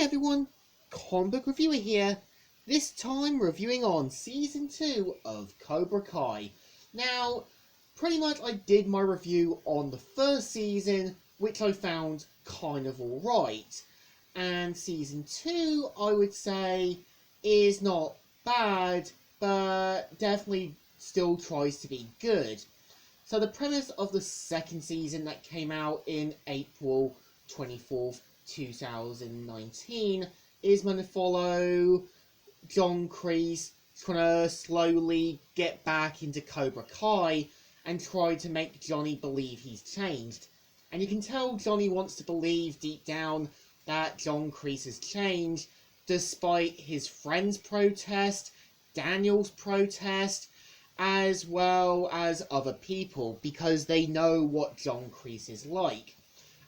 Hi everyone, comic book reviewer here. This time reviewing on season 2 of Cobra Kai. Now, pretty much I did my review on the first season, which I found kind of alright. And season 2, I would say, is not bad, but definitely still tries to be good. So the premise of the second season that came out in April 24th, 2019 is going to follow John Kreese trying to slowly get back into Cobra Kai and try to make Johnny believe he's changed. And you can tell Johnny wants to believe deep down that John Kreese has changed, despite his friend's protest, Daniel's protest, as well as other people, because they know what John Kreese is like.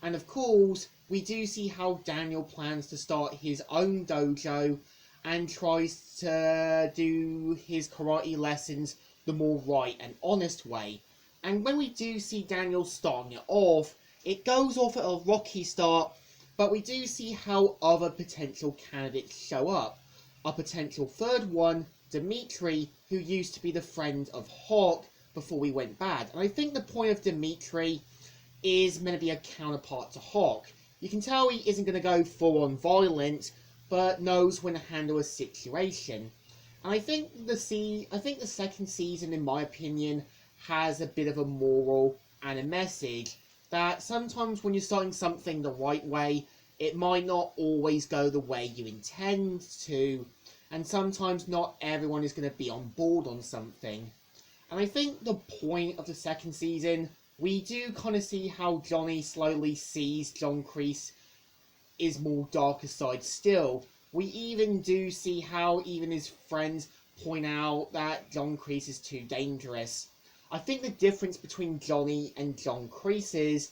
And of course, we do see how Daniel plans to start his own dojo and tries to do his karate lessons the more right and honest way. And when we do see Daniel starting it off, it goes off at a rocky start, but we do see how other potential candidates show up. A potential third one, Dimitri, who used to be the friend of Hawk before we went bad. And I think the point of Dimitri is meant to be a counterpart to Hawk. You can tell he isn't going to go full-on violent, but knows when to handle a situation. And I think the second season, in my opinion, has a bit of a moral and a message that sometimes when you're starting something the right way, it might not always go the way you intend to, and sometimes not everyone is going to be on board on something. And I think the point of the second season, we do kind of see how Johnny slowly sees John Kreese is more darker side still. We even do see how even his friends point out that John Kreese is too dangerous. I think the difference between Johnny and John Kreese is,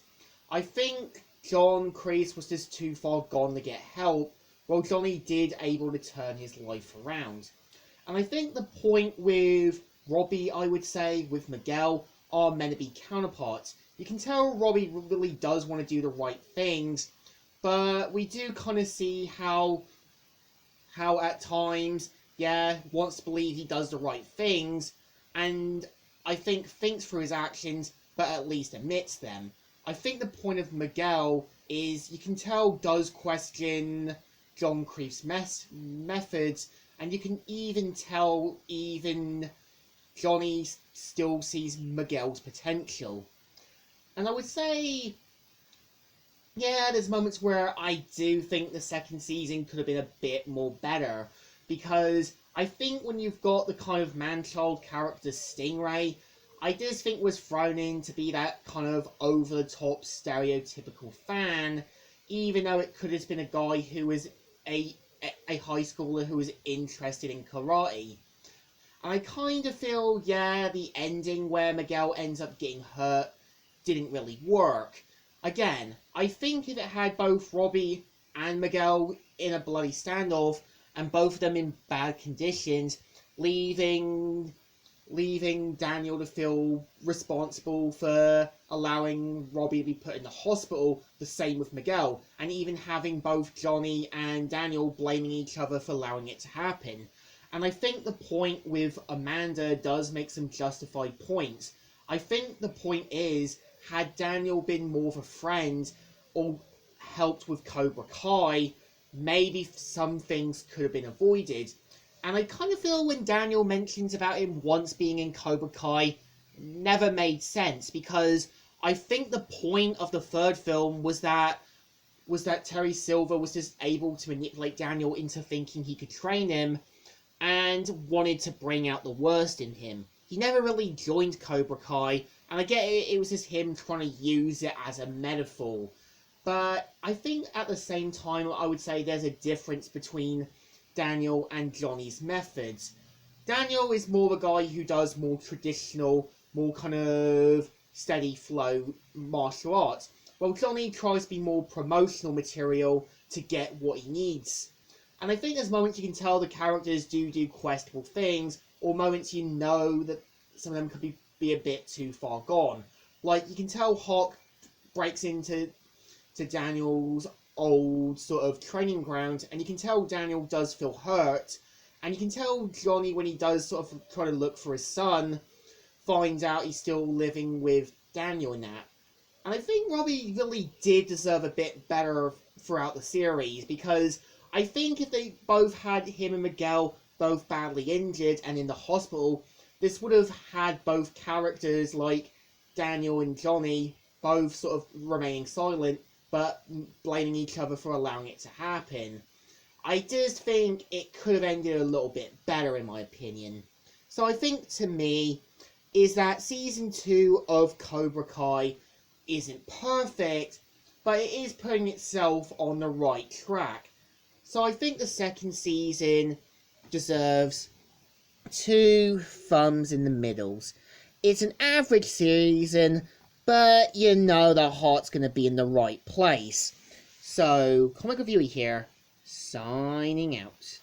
I think John Kreese was just too far gone to get help, while Johnny did able to turn his life around. And I think the point with Robbie, I would say, with Miguel, are meant to be counterparts. You can tell Robbie really does want to do the right things, but we do kind of see how at times, wants to believe he does the right things, and I think thinks through his actions, but at least admits them. I think the point of Miguel is, you can tell, does question John Kreese's methods, and you can even tell Johnny still sees Miguel's potential. And I would say, there's moments where I do think the second season could have been a bit more better, because I think when you've got the kind of man-child character Stingray, I just think was thrown in to be that kind of over-the-top stereotypical fan, even though it could have been a guy who was a high schooler who was interested in karate. And I kind of feel, the ending where Miguel ends up getting hurt didn't really work. Again, I think if it had both Robbie and Miguel in a bloody standoff, and both of them in bad conditions, leaving Daniel to feel responsible for allowing Robbie to be put in the hospital, the same with Miguel, and even having both Johnny and Daniel blaming each other for allowing it to happen. And I think the point with Amanda does make some justified points. I think the point is, had Daniel been more of a friend or helped with Cobra Kai, maybe some things could have been avoided. And I kind of feel when Daniel mentions about him once being in Cobra Kai, never made sense, because I think the point of the third film was that Terry Silver was just able to manipulate Daniel into thinking he could train him, and wanted to bring out the worst in him. He never really joined Cobra Kai, and I get it was just him trying to use it as a metaphor. But I think at the same time, I would say there's a difference between Daniel and Johnny's methods. Daniel is more a guy who does more traditional, more kind of steady flow martial arts, while Johnny tries to be more promotional material to get what he needs. And I think there's moments you can tell the characters do questionable things, or moments you know that some of them could be a bit too far gone. Like, you can tell Hawk breaks into Daniel's old sort of training ground, and you can tell Daniel does feel hurt, and you can tell Johnny, when he does sort of try to look for his son, finds out he's still living with Daniel in that. And I think Robbie really did deserve a bit better throughout the series, because I think if they both had him and Miguel both badly injured and in the hospital, this would have had both characters like Daniel and Johnny both sort of remaining silent, but blaming each other for allowing it to happen. I just think it could have ended a little bit better, in my opinion. So I think, to me, is that Season 2 of Cobra Kai isn't perfect, but it is putting itself on the right track. So I think the second season deserves 2 thumbs in the middles. It's an average season, but you know the heart's going to be in the right place. So, Comic Reviewer here, signing out.